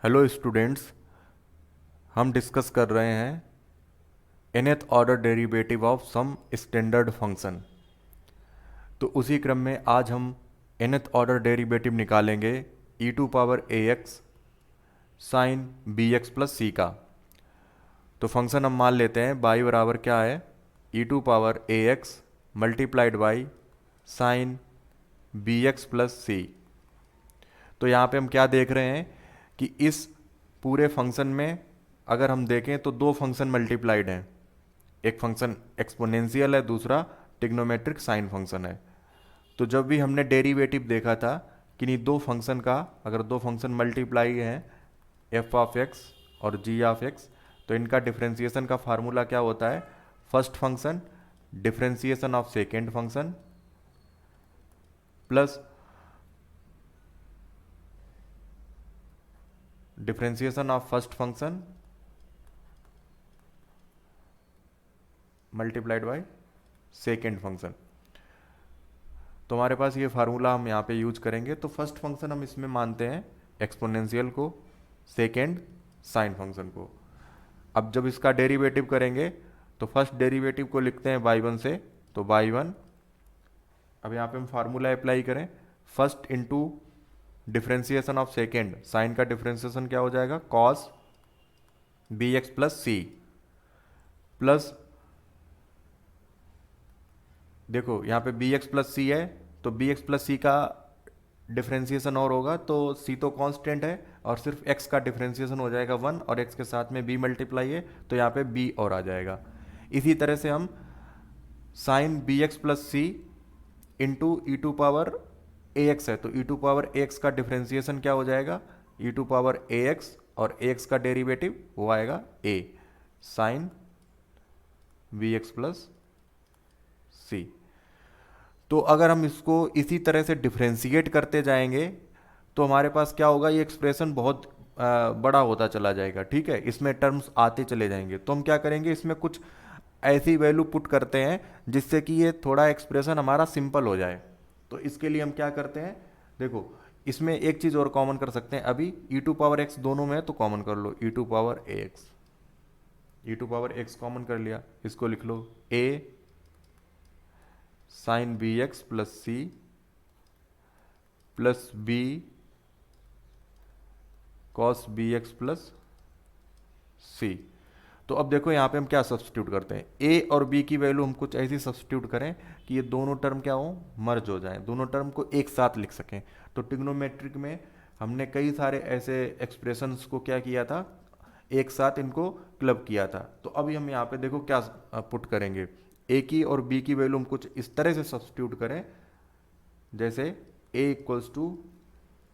Hello students, हम discuss कर रहे हैं nth order derivative of some standard function. तो उसी क्रम में आज हम nth ऑर्डर डेरिवेटिव निकालेंगे e to power a x sine b x plus c का। तो फंक्शन हम मान लेते हैं y बराबर क्या है, e to power a x multiplied by sine b x plus c. तो यहाँ पे हम क्या देख रहे हैं कि इस पूरे फंक्शन में अगर हम देखें तो दो फंक्शन मल्टीप्लाइड हैं। एक फंक्शन एक्सपोनेंशियल है, दूसरा ट्रिग्नोमेट्रिक साइन फंक्शन है। तो जब भी हमने डेरिवेटिव देखा था कि नहीं दो फंक्शन का अगर दो फंक्शन मल्टीप्लाई हैं एफ ऑफ एक्स और जी ऑफ एक्स, तो इनका डिफरेंशिएशन का फार्मूला क्या होता है, first function differentiation of second function plus differentiation of first function multiplied by second function. तो हमारे पास ये फार्मूला हम यहाँ पे यूज करेंगे। तो फर्स्ट फंक्शन हम इसमें मानते हैं एक्सपोनेंशियल को, सेकेंड साइन फंक्शन को। अब जब इसका डेरिवेटिव करेंगे तो फर्स्ट डेरिवेटिव को लिखते हैं y1 से, तो y1। अब यहाँ पे हम फार्मूला अप्लाई करें, first into differentiation of second, sine का डिफ्रेंसिएशन क्या हो जाएगा, cos b x plus c, plus देखो यहाँ पे बी एक्स प्लस सी है तो बी एक्स प्लस सी का डिफ्रेंसिएशन और होगा, तो सी तो कांस्टेंट है और सिर्फ एक्स का डिफ्रेंसिएशन हो जाएगा 1 और एक्स के साथ में बी मल्टीप्लाई है तो यहाँ पे बी और आ जाएगा। इसी तरह से हम sine b x plus c into e to power a x है, तो e to power a x का डिफ्रेंसिएशन क्या हो जाएगा, e to power a x और ए एक्स का डेरिवेटिव वो आएगा a sine b x plus c. तो अगर हम इसको इसी तरह से डिफ्रेंशिएट करते जाएंगे तो हमारे पास क्या होगा, ये एक्सप्रेशन बहुत बड़ा होता चला जाएगा। ठीक है, इसमें टर्म्स आते चले जाएंगे। तो हम क्या करेंगे, इसमें कुछ ऐसी वैल्यू पुट करते हैं जिससे कि ये थोड़ा एक्सप्रेशन हमारा सिंपल हो जाए। तो इसके लिए हम क्या करते हैं, देखो इसमें एक चीज़ और कॉमन कर सकते हैं। अभी ई टू पावर एक्स दोनों में है तो कॉमन कर लो, e to power a x, e to power x common कर लिया, इसको लिख लो a sine b x plus c plus b cos b x plus c. तो अब देखो यहाँ पे हम क्या सब्स्टिट्यूट करते हैं, ए और बी की वैल्यू हम कुछ ऐसी सब्स्टिट्यूट करें कि ये दोनों टर्म क्या हो, मर्ज हो जाएं, दोनों टर्म को एक साथ लिख सकें। तो ट्रिग्नोमेट्रिक में हमने कई सारे ऐसे एक्सप्रेशंस को क्या किया था, एक साथ इनको क्लब किया था। तो अभी हम यहाँ पे देखो क्या पुट करेंगे, ए की और बी की वैल्यू हम कुछ इस तरह से सब्स्टिट्यूट करें, जैसे a equals to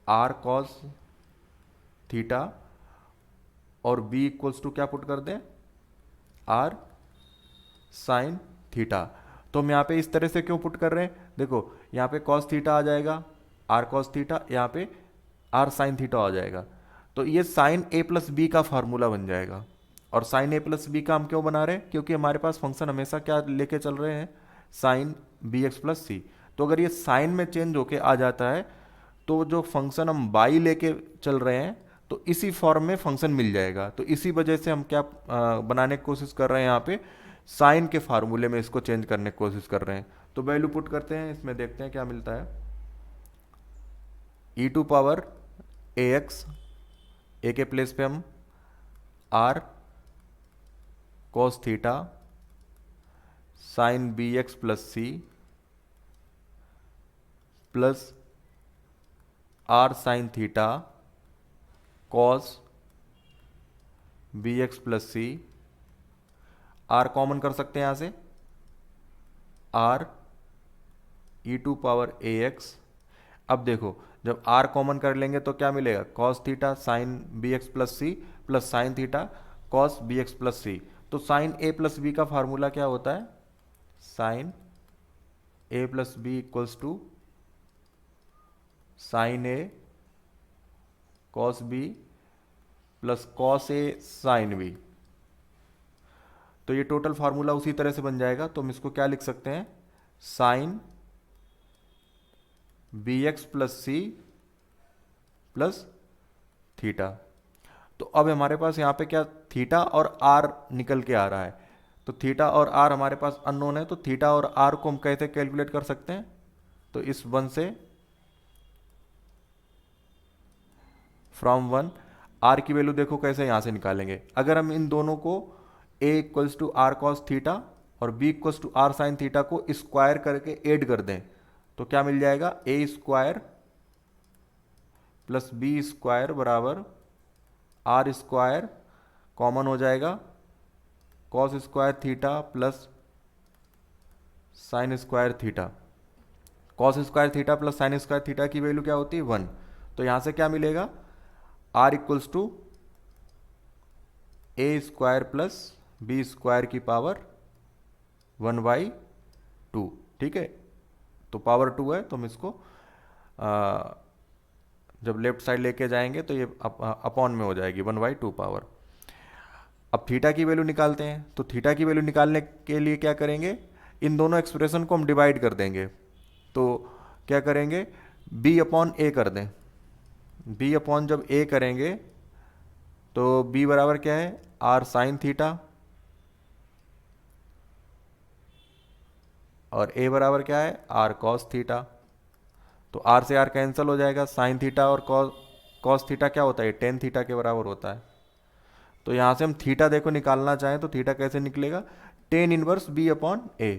r cos theta और बी इक्वल्स टू क्या पुट कर दें, आर साइन थीटा। तो हम यहाँ पे इस तरह से क्यों पुट कर रहे हैं, देखो यहाँ पे कॉस थीटा आ जाएगा, आर कॉस थीटा, यहाँ पे आर साइन थीटा आ जाएगा। तो ये साइन ए प्लस बी का फार्मूला बन जाएगा। और साइन ए प्लस बी का हम क्यों बना रहे हैं, क्योंकि हमारे पास फंक्शन हमेशा क्या लेके चल रहे हैं, sine b x plus c. तो अगर ये साइन में चेंज होके आ जाता है तो जो फंक्शन हम बाई लेके चल रहे हैं तो इसी फॉर्म में फंक्शन मिल जाएगा। तो इसी वजह से हम क्या बनाने की कोशिश कर रहे हैं, यहाँ पे साइन के फार्मूले में इसको चेंज करने की कोशिश कर रहे हैं। तो वैल्यू पुट करते हैं, इसमें देखते हैं क्या मिलता है, e to power a x, a के प्लेस पे हम r cos theta sine b x plus c plus r sine theta cos b x plus c. R common कर सकते हैं यहां से, r e to power a x. अब देखो जब आर कॉमन कर लेंगे तो क्या मिलेगा, cos theta sine b x plus c plus sine theta cos b x plus c. तो साइन ए प्लस बी का फार्मूला क्या होता है, sine a plus b equals to sine a cos b plus cos a sine b. तो ये total formula उसी तरह से बन जाएगा। तो हम इसको क्या लिख सकते हैं, sine b x plus c plus theta. तो अब हमारे पास यहाँ पे क्या थीटा और आर निकल के आ रहा है, तो थीटा और आर हमारे पास अननोन है, तो थीटा और आर को हम कैसे कैलकुलेट कर सकते हैं, तो इस वन से फ्रॉम वन आर की वैल्यू देखो कैसे यहां से निकालेंगे। अगर हम इन दोनों को a equals to r cos theta और b equals to r sine theta को स्क्वायर करके ऐड कर दें तो क्या मिल जाएगा, a square plus b square बराबर आर स्क्वायर, कॉमन हो जाएगा cos square theta plus sine square theta. Cos square theta plus sine square theta की वैल्यू क्या होती है 1, तो यहां से क्या मिलेगा r equals to a square plus b square की पावर 1/2। ठीक है, तो पावर 2 है तो हम इसको जब लेफ्ट साइड लेके जाएंगे तो ये अपॉन में हो जाएगी 1/2 पावर। अब थीटा की वैल्यू निकालते हैं, तो थीटा की वैल्यू निकालने के लिए क्या करेंगे, इन दोनों एक्सप्रेशन को हम डिवाइड कर देंगे। तो क्या करेंगे, b अपॉन ए कर दें। b अपॉन जब a करेंगे तो b बराबर क्या है आर साइन थीटा और a बराबर क्या है आर कॉस थीटा। तो r से r कैंसिल हो जाएगा, साइन थीटा और कॉस थीटा क्या होता है टेन थीटा के बराबर होता है। तो यहां से हम थीटा देखो निकालना चाहें तो थीटा कैसे निकलेगा, tan inverse b upon a.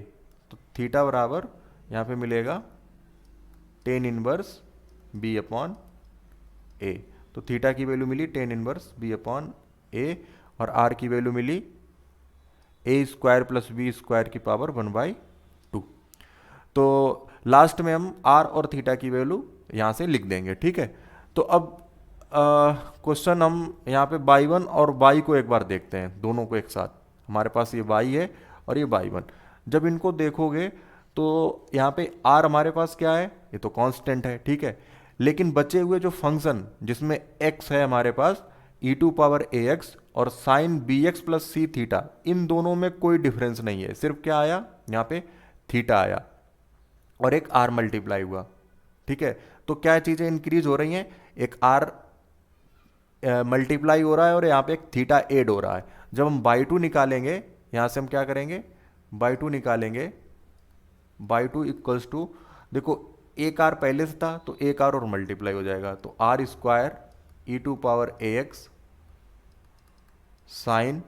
तो थीटा बराबर यहाँ पे मिलेगा tan inverse b upon a. तो थीटा की वैल्यू मिली टेन इनवर्स b अपॉन ए और r की वैल्यू मिली ए स्क्वायर प्लस बी स्क्वायर की पावर 1/2। तो लास्ट में हम r और थीटा की वैल्यू यहाँ से लिख देंगे। ठीक है, तो अब क्वेश्चन हम यहाँ पे y1 और y को एक बार देखते हैं, दोनों को एक साथ। हमारे पास ये y है और ये y1, जब इनको देखोगे तो यहाँ पे r हमारे पास क्या है, ये तो कांस्टेंट है। ठीक है, लेकिन बचे हुए जो फंक्शन जिसमें x है हमारे पास ई टू पावर ए एक्स और sign b x plus C theta, इन दोनों में कोई डिफरेंस नहीं है, सिर्फ क्या आया यहाँ पे थीटा आया और एक आर मल्टीप्लाई हुआ। ठीक है, तो क्या चीजें इंक्रीज हो रही हैं, एक आर मल्टीप्लाई हो रहा है और यहाँ पे एक थीटा एड हो रहा है। जब हम बाई टू निकालेंगे यहाँ से हम क्या करेंगे, बाई टू निकालेंगे, बाई टू इक्वल्स टू देखो एक आर पहले से था तो एक आर और मल्टीप्लाई हो जाएगा, तो r square e to power a x sine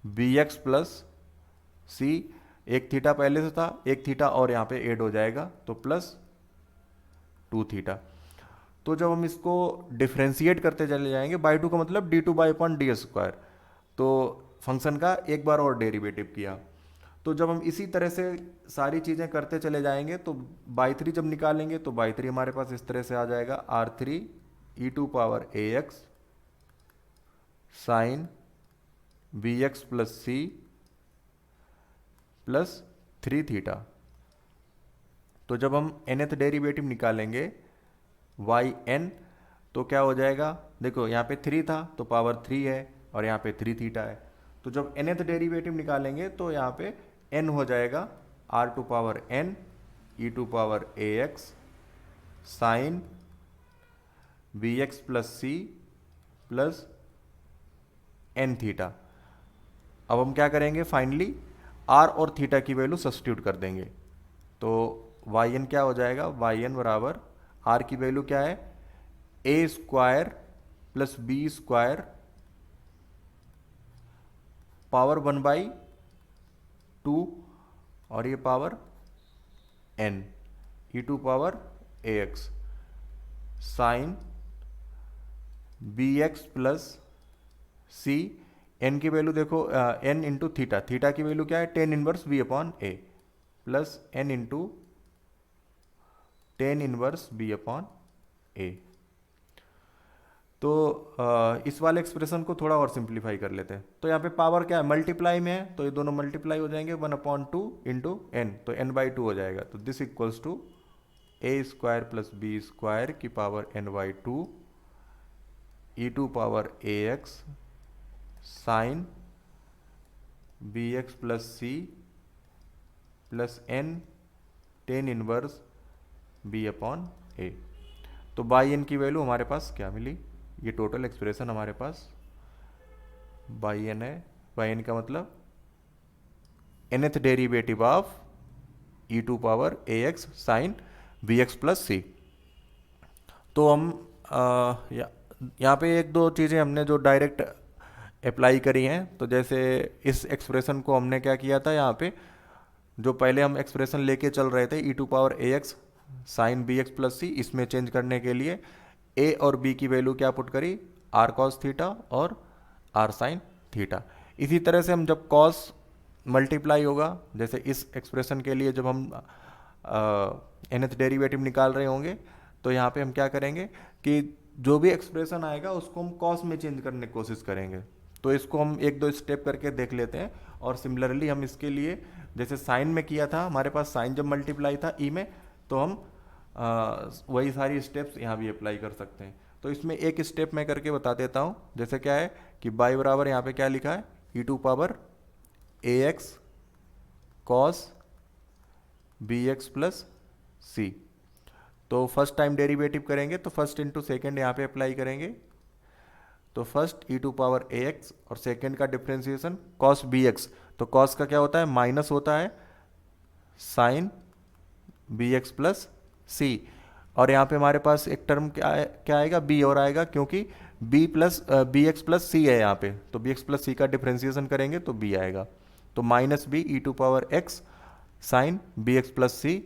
b x plus c, एक थीटा पहले से था, एक थीटा और यहाँ पे ऐड हो जाएगा तो प्लस 2 थीटा। तो जब हम इसको डिफ्रेंशिएट करते चले जाएंगे, बाई टू का मतलब D two by upon D square, तो फंक्शन का एक बार और डेरिवेटिव किया। तो जब हम इसी तरह से सारी चीज़ें करते चले जाएंगे तो बाई थ्री जब निकालेंगे तो बाई थ्री हमारे पास इस तरह से आ जाएगा r three e to power a x sine b x plus c plus 3 theta. तो जब हम nth डेरिवेटिव निकालेंगे वाई एन तो क्या हो जाएगा, देखो यहाँ पे 3 था तो पावर 3 है और यहाँ पे 3 थीटा है। तो जब nth डेरिवेटिव निकालेंगे तो यहाँ पे n हो जाएगा r to power n e to power a x sine b x plus c plus n theta. अब हम क्या करेंगे, फाइनली r और थीटा की वैल्यू सब्स्टिट्यूट कर देंगे। तो वाई एन क्या हो जाएगा, वाई एन बराबर r की वैल्यू क्या है a square plus b square power 1/2 और ये power n e to power a x sine b x plus c, n की वैल्यू देखो एन इंटू थीटा, थीटा की वैल्यू क्या है tan inverse b upon a plus n into tan inverse b upon a. तो इस वाले expression को थोड़ा और सिंप्लीफाई कर लेते हैं। तो यहाँ पे पावर क्या है मल्टीप्लाई में है तो ये दोनों मल्टीप्लाई हो जाएंगे 1/2 इंटू एन, तो n/2 हो जाएगा। तो this equals to a square plus b square की power n/2 e to power a x sine b x plus c plus n tan inverse b upon a. तो y N की value हमारे पास क्या मिली, ये टोटल एक्सप्रेशन हमारे पास y n है। बाई एन का मतलब nth derivative of e to power a x sine b x plus c. तो हम यहाँ पे एक दो चीज़ें हमने जो डायरेक्ट अप्लाई करी हैं। तो जैसे इस एक्सप्रेशन को हमने क्या किया था, यहाँ पे जो पहले हम एक्सप्रेशन लेके चल रहे थे e to power a x sine b x plus c, इसमें चेंज करने के लिए ए और बी की वैल्यू क्या पुट करी, आर कॉस थीटा और आर साइन थीटा। इसी तरह से हम जब कॉस मल्टीप्लाई होगा, जैसे इस एक्सप्रेशन के लिए जब हम nth डेरिवेटिव निकाल रहे होंगे, तो यहाँ पे हम क्या करेंगे कि जो भी एक्सप्रेशन आएगा उसको हम कॉस में चेंज करने की कोशिश करेंगे। तो इसको हम एक दो स्टेप करके देख लेते हैं। और सिमिलरली हम इसके लिए जैसे साइन में किया था, हमारे पास साइन जब मल्टीप्लाई था ई में, तो हम वही सारी स्टेप्स यहाँ भी अप्लाई कर सकते हैं। तो इसमें एक स्टेप मैं करके बता देता हूँ। जैसे क्या है कि बाई बराबर यहाँ पे क्या लिखा है, e to power a x cos b x plus c. तो फर्स्ट टाइम डेरिवेटिव करेंगे तो फर्स्ट इंटू सेकेंड यहाँ पे अप्लाई करेंगे। तो first e to power a x और सेकेंड का डिफ्रेंसिएशन कॉस बी एक्स। तो कॉस का क्या होता है, माइनस होता है sine b x plus c. और यहाँ पे हमारे पास एक टर्म क्या आएगा, बी और आएगा, क्योंकि बी एक्स प्लस सी है यहाँ पे। तो बी एक्स प्लस सी का डिफ्रेंसिएशन करेंगे तो बी आएगा। तो minus b e to power x sine b x plus c.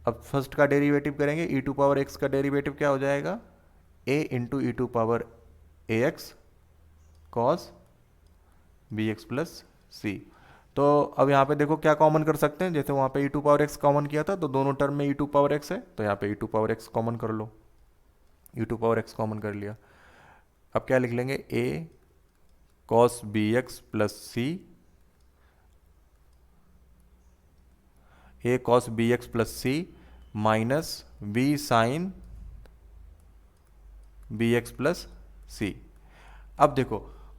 अब फर्स्ट का डेरिवेटिव करेंगे, ई टू पावर एक्स का डेरिवेटिव क्या हो जाएगा, a into e to power a x cos b x plus c. तो अब यहाँ पे देखो क्या कॉमन कर सकते हैं, जैसे वहाँ पे e to power x common किया था, तो दोनों टर्म में ई टू पावर एक्स है, तो यहाँ पे e to power x common कर लो। E to power x common कर लिया। अब क्या लिख लेंगे, a cos b x plus c, a cos b x plus c minus b sine b x plus c. अब देखो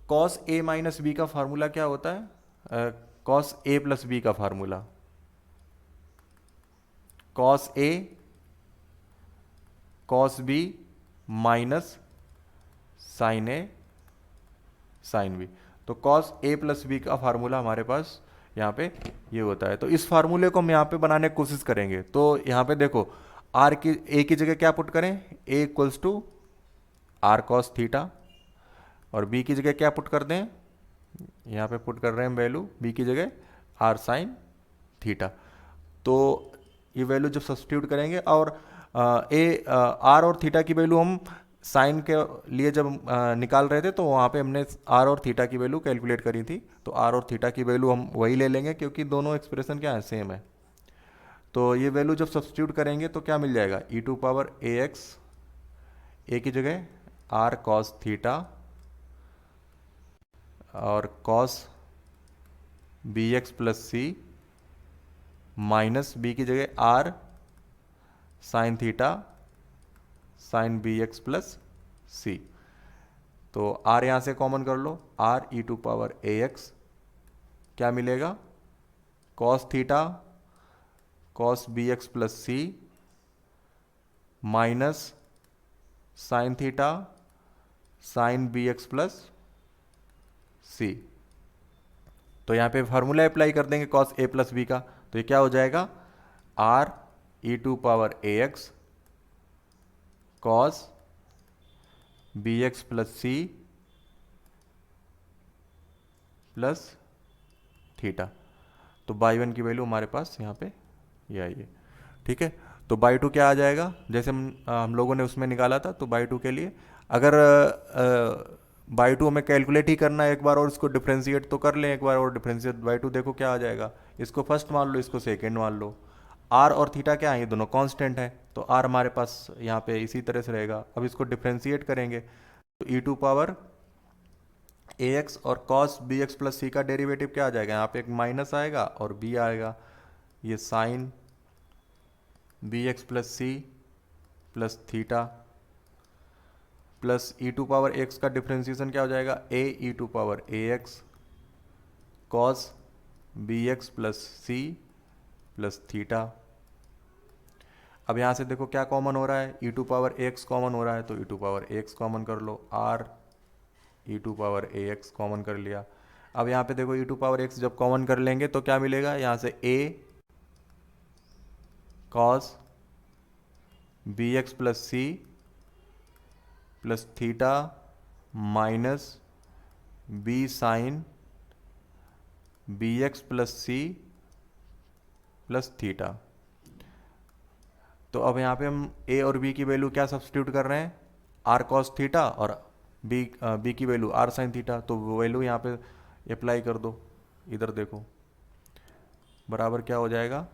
कॉस ए माइनस बी का फार्मूला क्या होता है, कॉस ए प्लस बी का formula, cos a cos b minus sine a sine b. तो cos a plus b का formula हमारे पास यहाँ पे ये होता है। तो इस फार्मूले को हम यहाँ पे बनाने की कोशिश करेंगे। तो यहाँ पे देखो आर की ए की जगह क्या पुट करें, a equals to r cos theta, और बी की जगह क्या पुट कर दें, यहाँ पे पुट कर रहे हैं वैल्यू बी की जगह आर साइन थीटा। तो ये वैल्यू जब सब्सटीट्यूट करेंगे, और आर और थीटा की वैल्यू हम साइन के लिए जब निकाल रहे थे, तो वहाँ पे हमने आर और थीटा की वैल्यू कैलकुलेट करी थी। तो आर और थीटा की वैल्यू हम वही ले लेंगे, क्योंकि दोनों एक्सप्रेशन क्या है, सेम है। तो ये वैल्यू जब सब्सटीट्यूट करेंगे तो क्या मिल जाएगा, e to power a x, a की जगह आर कॉस थीटा और cos b x plus c minus b की जगह r sine theta sine b x plus c. तो आर यहाँ से कॉमन कर लो, r e to power a x क्या मिलेगा, cos theta cos b x plus c minus sine theta sine b x plus c. तो यहाँ पे फार्मूला अप्लाई कर देंगे कॉस ए प्लस बी का। तो ये क्या हो जाएगा, r e to power a x cos b x plus c plus theta. तो बाई वन की वैल्यू हमारे पास यहाँ पे ये आई है। ठीक है, तो बाई टू क्या आ जाएगा, जैसे हम लोगों ने उसमें निकाला था। तो बाई टू के लिए अगर बाई टू हमें कैलकुलेट ही करना है एक बार, और इसको डिफ्रेंशिएट तो कर लें एक बार, और डिफ्रेंशिएट बाई टू देखो क्या आ जाएगा। इसको फर्स्ट मान लो, इसको सेकेंड मान लो। आर और थीटा क्या है, ये दोनों कांस्टेंट है, तो आर हमारे पास यहाँ पे इसी तरह से रहेगा। अब इसको डिफ्रेंशिएट करेंगे तो e to power a x और cos b x plus c का डेरिवेटिव क्या आ जाएगा, यहाँ पे एक माइनस आएगा और बी आएगा, ये sine b x plus c plus theta plus e to power x का डिफ्रेंसिएशन क्या हो जाएगा, a e to power a x cos b x plus c plus theta. अब यहाँ से देखो क्या कॉमन हो रहा है, e to power a x common हो रहा है, तो e to power a x common कर लो, r e to power a x common कर लिया। अब यहाँ पे देखो ई टू पावर एक्स जब कॉमन कर लेंगे तो क्या मिलेगा, यहाँ से a cos b x plus c plus theta minus b sine b x plus c plus theta. तो अब यहाँ पे हम ए और बी की वैल्यू क्या सब्स्टिट्यूट कर रहे हैं, आर कॉस थीटा, और बी की वैल्यू आर साइन थीटा, तो वो वैल्यू यहाँ पे अप्लाई कर दो। इधर देखो बराबर क्या हो जाएगा,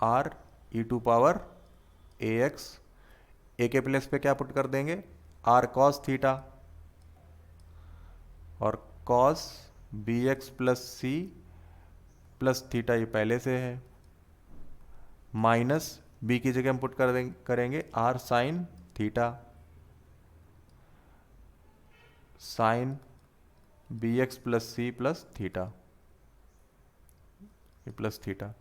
r e to power a x, a के प्लेस पे क्या पुट कर देंगे, आर कॉस थीटा, और cos b x plus c plus theta ये पहले से है, माइनस बी की जगह हम पुट करेंगे r sine theta, sine b x plus c plus theta, plus theta.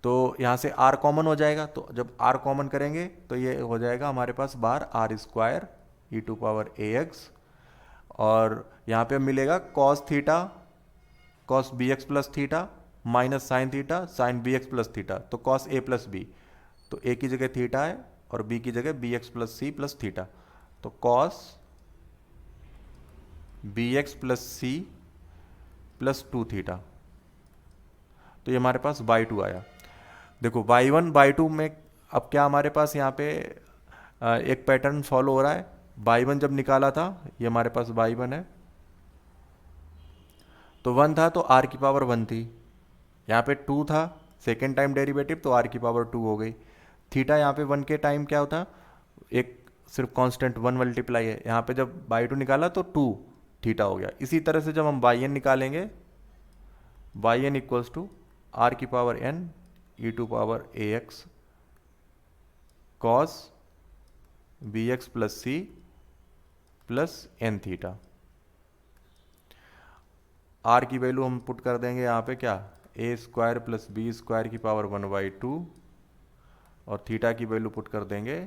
तो यहाँ से r कॉमन हो जाएगा, तो जब r कॉमन करेंगे तो ये हो जाएगा हमारे पास बार r square e to power a x, और यहाँ पे मिलेगा cos theta cos b x plus theta minus sine theta sine b x plus theta, तो कॉस ए प्लस बी, तो ए की जगह थीटा है और बी की जगह b x plus c plus theta, तो cos b x plus c plus two theta, तो ये हमारे पास बाई टू आया। देखो बाई वन बाई टू में अब क्या हमारे पास यहाँ पे एक पैटर्न फॉलो हो रहा है, बाई वन जब निकाला था ये हमारे पास बाई वन है, तो वन था तो आर की पावर वन थी, यहाँ पे टू था सेकेंड टाइम डेरिवेटिव तो आर की पावर टू हो गई, थीटा यहाँ पे वन के टाइम क्या होता, एक सिर्फ कांस्टेंट वन मल्टीप्लाई है, यहाँ पे जब बाई टू निकाला तो टू थीटा हो गया। इसी तरह से जब हम बाई एन निकालेंगे, y n equals to r की power n e to power a x cos b x plus c plus n theta, r की वैल्यू हम पुट कर देंगे यहाँ पे क्या, a square plus b square की पावर वन बाई टू, और थीटा की वैल्यू पुट कर देंगे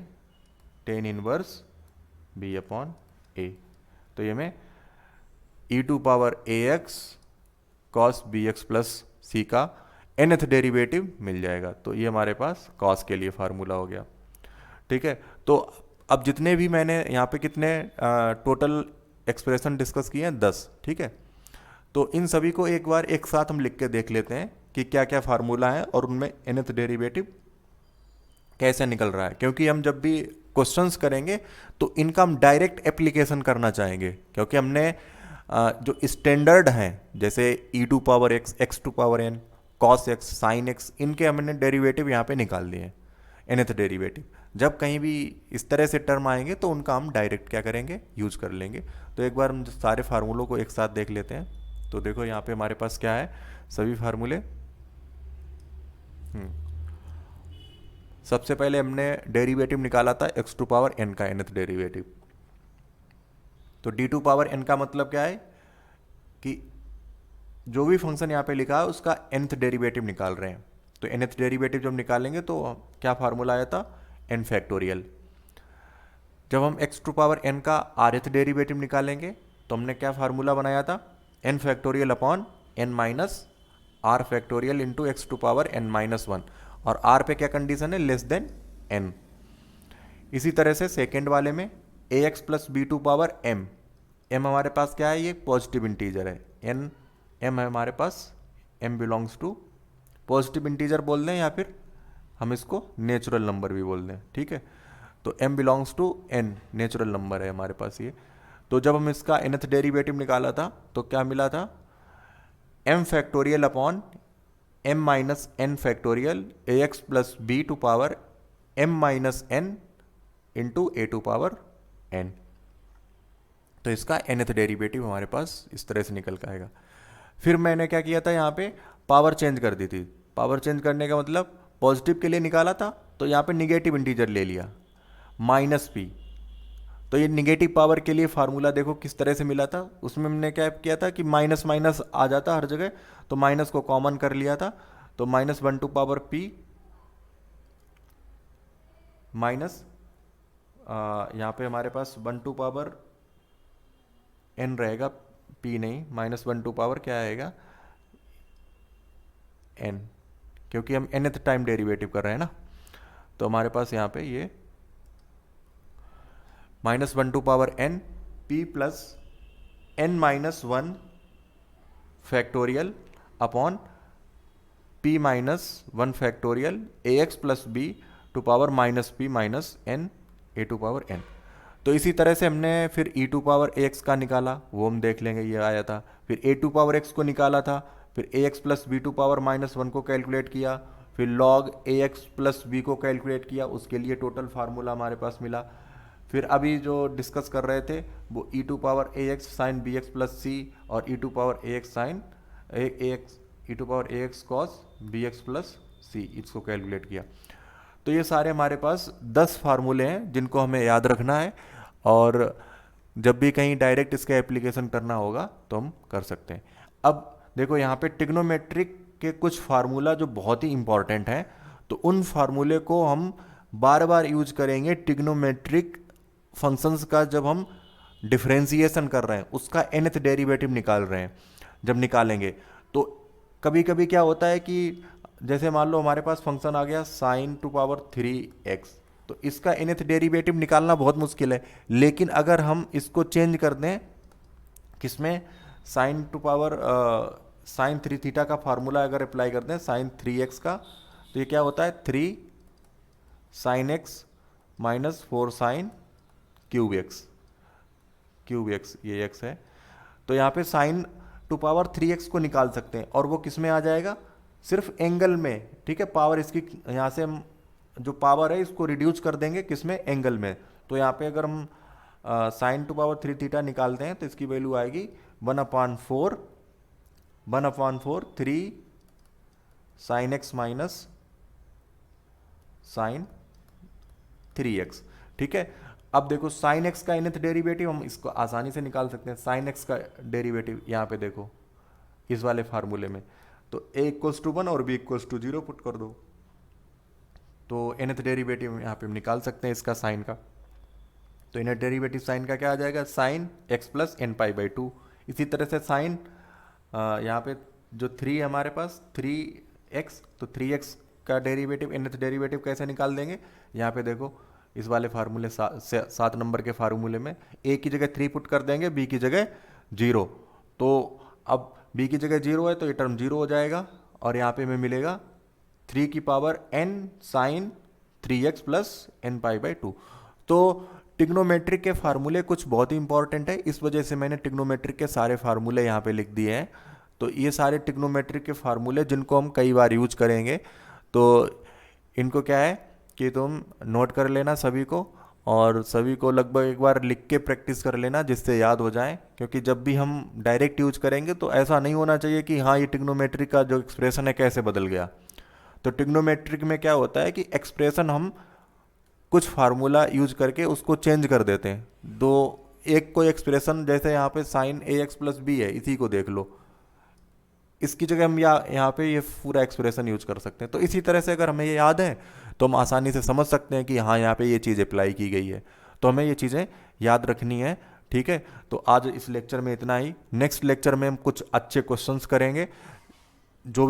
tan inverse b upon a, तो ये में e to power a x cos b x plus c का nth डेरिवेटिव मिल जाएगा। तो ये हमारे पास कॉस के लिए फार्मूला हो गया। ठीक है, तो अब जितने भी मैंने यहाँ पे कितने टोटल एक्सप्रेशन डिस्कस किए हैं 10। ठीक है, तो इन सभी को एक बार एक साथ हम लिख के देख लेते हैं कि क्या क्या फार्मूला है और उनमें nth डेरिवेटिव कैसे निकल रहा है, क्योंकि हम जब भी क्वेश्चंस करेंगे तो इनका हम डायरेक्ट एप्लीकेशन करना चाहेंगे, क्योंकि हमने जो स्टैंडर्ड हैं जैसे e to power x x to power n cos x sine x, इनके हमने डेरिवेटिव यहाँ पे निकाल दिए हैं nth डेरिवेटिव। जब कहीं भी इस तरह से टर्म आएंगे तो उनका हम डायरेक्ट क्या करेंगे, यूज कर लेंगे। तो एक बार हम सारे फार्मूलों को एक साथ देख लेते हैं। तो देखो यहाँ पे हमारे पास क्या है, सभी फार्मूले। सबसे पहले हमने डेरिवेटिव निकाला था एक्स टू पावर एन का nth डेरिवेटिव। तो डी टू पावर एन का मतलब क्या है कि जो भी फंक्शन यहाँ पे लिखा है उसका nth डेरिवेटिव निकाल रहे हैं। तो nth डेरिवेटिव जब निकालेंगे तो क्या फार्मूला आया था, n फैक्टोरियल। जब हम x टू पावर n का rth डेरिवेटिव निकालेंगे तो हमने क्या फार्मूला बनाया था, n factorial upon n minus r factorial into x to power n minus one, और r पे क्या कंडीशन है, लेस देन n। इसी तरह से सेकेंड वाले में ax plus b to power m, m हमारे पास क्या है, ये पॉजिटिव इंटीजर है, n m है हमारे पास, m belongs to positive integer बोल दें या फिर हम इसको नेचुरल नंबर भी बोल दें। ठीक है, तो m belongs to n, natural number है हमारे पास ये। तो जब हम इसका nth डेरिवेटिव निकाला था तो क्या मिला था, m factorial upon m minus n factorial a x plus b to power m minus n into a to power n। तो इसका nth डेरिवेटिव हमारे पास इस तरह से निकल के आएगा। फिर मैंने क्या किया था, यहाँ पे पावर चेंज कर दी थी। पावर चेंज करने का मतलब पॉजिटिव के लिए निकाला था तो यहाँ पे निगेटिव इंटीजर ले लिया, माइनस पी। तो ये निगेटिव पावर के लिए फार्मूला देखो किस तरह से मिला था, उसमें हमने क्या किया था कि माइनस माइनस आ जाता हर जगह, तो माइनस को कॉमन कर लिया था, तो minus one two power P minus यहाँ पे हमारे पास 1 टू पावर n रहेगा, p नहीं, माइनस 1 टू पावर क्या आएगा n, क्योंकि हम nth टाइम डेरिवेटिव कर रहे हैं ना। तो हमारे पास यहाँ पे ये minus 1 to power n p plus n minus 1 factorial upon p minus 1 factorial ax plus b to power minus p minus n a to power n। तो इसी तरह से हमने फिर e टू पावर ax का निकाला, वो हम देख लेंगे, ये आया था। फिर a टू पावर x को निकाला था, फिर ax plus b to power minus 1 को कैलकुलेट किया, फिर log ax प्लस b को कैलकुलेट किया, उसके लिए टोटल फार्मूला हमारे पास मिला। फिर अभी जो डिस्कस कर रहे थे वो e to power ax sine bx plus c और e to power ax sine ax e to power ax cos bx plus c, इसको कैलकुलेट किया। तो ये सारे हमारे पास 10 फार्मूले हैं जिनको हमें याद रखना है, और जब भी कहीं डायरेक्ट इसका एप्लीकेशन करना होगा तो हम कर सकते हैं। अब देखो यहाँ पे ट्रिग्नोमेट्रिक के कुछ फार्मूला जो बहुत ही इंपॉर्टेंट हैं, तो उन फार्मूले को हम बार बार यूज करेंगे ट्रिग्नोमेट्रिक फंक्शंस का जब हम डिफरेंशिएशन कर रहे हैं, उसका nth डेरिवेटिव निकाल रहे हैं। जब निकालेंगे तो कभी कभी क्या होता है कि जैसे मान लो हमारे पास फंक्शन आ गया साइन टू पावर 3x, तो इसका nth डेरिवेटिव निकालना बहुत मुश्किल है। लेकिन अगर हम इसको चेंज कर दें किसमें, sign to power sine 3 theta का फार्मूला अगर अप्लाई कर दें साइन 3x का, तो ये क्या होता है 3 sine x minus 4 sine cube x, ये x है। तो यहाँ पे साइन टू पावर 3x को निकाल सकते हैं, और वो किस में आ जाएगा, सिर्फ एंगल में, ठीक है। पावर इसकी यहाँ से हम जो पावर है इसको रिड्यूस कर देंगे किसमें, एंगल में। तो यहाँ पे अगर हम साइन टू पावर 3 थीटा निकालते हैं तो इसकी वैल्यू आएगी 1/4 3 sine x minus sign 3x, ठीक है। अब देखो साइन एक्स का nth डेरिवेटिव हम इसको आसानी से निकाल सकते हैं। साइन एक्स का डेरिवेटिव यहाँ पे देखो इस वाले फार्मूले में, तो a इक्वल्स टू 1 और b इक्वल्स टू 0 पुट कर दो, तो nth डेरिवेटिव यहाँ पे हम निकाल सकते हैं इसका साइन का। तो nth डेरिवेटिव साइन का क्या आ जाएगा, sine x plus n pi by 2। इसी तरह से साइन यहाँ पे जो 3 है हमारे पास 3x, तो 3x का डेरिवेटिव nth डेरिवेटिव कैसे निकाल देंगे, यहाँ पे देखो इस वाले फार्मूले 7 नंबर के फार्मूले में a की जगह 3 पुट कर देंगे, b की जगह 0। तो अब b की जगह 0 है तो ये टर्म 0 हो जाएगा, और यहाँ पे हमें मिलेगा 3 की power n sine 3x plus n pi by 2। तो ट्रिग्नोमेट्रिक के फार्मूले कुछ बहुत ही इंपॉर्टेंट है, इस वजह से मैंने ट्रिग्नोमेट्रिक के सारे फार्मूले यहाँ पे लिख दिए हैं। तो ये सारे ट्रिग्नोमेट्रिक के फार्मूले जिनको हम कई बार यूज करेंगे, तो इनको क्या है कि तुम नोट कर लेना सभी को, और सभी को लगभग एक बार लिख के प्रैक्टिस कर लेना जिससे याद हो जाए। क्योंकि जब भी हम डायरेक्ट यूज करेंगे तो ऐसा नहीं होना चाहिए कि हाँ ये ट्रिग्नोमेट्रिक का जो एक्सप्रेशन है कैसे बदल गया। तो ट्रिग्नोमेट्रिक में क्या होता है कि एक्सप्रेशन हम कुछ फार्मूला यूज करके उसको चेंज कर देते हैं। एक कोई एक्सप्रेशन जैसे यहाँ पे साइन ax प्लस बी है, इसी को देख लो, इसकी जगह हम यहाँ पे ये पूरा एक्सप्रेशन यूज कर सकते हैं। तो इसी तरह से अगर हमें ये याद है तो हम आसानी से समझ सकते हैं कि हाँ यहाँ पे ये चीज़ अप्लाई की गई है। तो हमें ये चीज़ें याद रखनी है, ठीक है। तो आज इस लेक्चर में इतना ही। नेक्स्ट लेक्चर में हम कुछ अच्छे क्वेश्चंस करेंगे जो भी